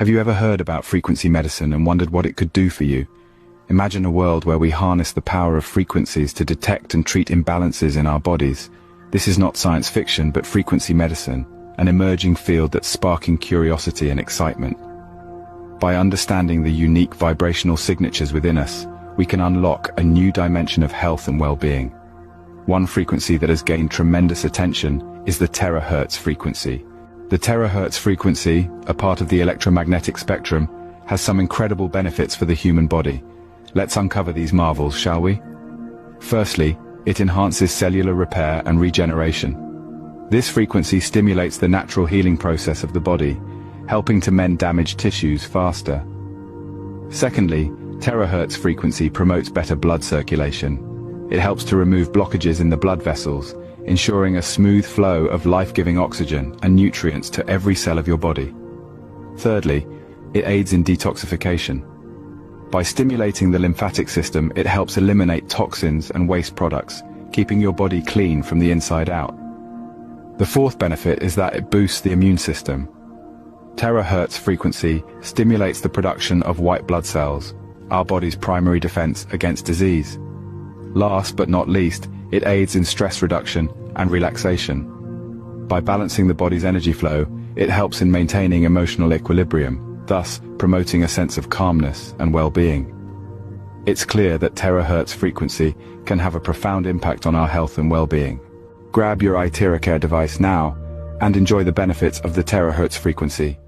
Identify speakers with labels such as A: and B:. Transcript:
A: Have you ever heard about frequency medicine and wondered what it could do for you? Imagine a world where we harness the power of frequencies to detect and treat imbalances in our bodies. This is not science fiction, but frequency medicine, an emerging field that's sparking curiosity and excitement. By understanding the unique vibrational signatures within us, we can unlock a new dimension of health and well-being. One frequency that has gained tremendous attention is the terahertz frequency. The terahertz frequency, a part of the electromagnetic spectrum, has some incredible benefits for the human body. Let's uncover these marvels, shall we? Firstly, it enhances cellular repair and regeneration. This frequency stimulates the natural healing process of the body, helping to mend damaged tissues faster. Secondly, terahertz frequency promotes better blood circulation. It helps to remove blockages in the blood vessels, ensuring a smooth flow of life-giving oxygen and nutrients to every cell of your body. Thirdly, it aids in detoxification. By stimulating the lymphatic system, it helps eliminate toxins and waste products, keeping your body clean from the inside out. The fourth benefit is that it boosts the immune system. Terahertz frequency stimulates the production of white blood cells, our body's primary defense against disease. Last but not least, it aids in stress reduction and relaxation. By balancing the body's energy flow, it helps in maintaining emotional equilibrium, thus promoting a sense of calmness and well-being. It's clear that terahertz frequency can have a profound impact on our health and well-being. Grab your iTeracare device now and enjoy the benefits of the terahertz frequency.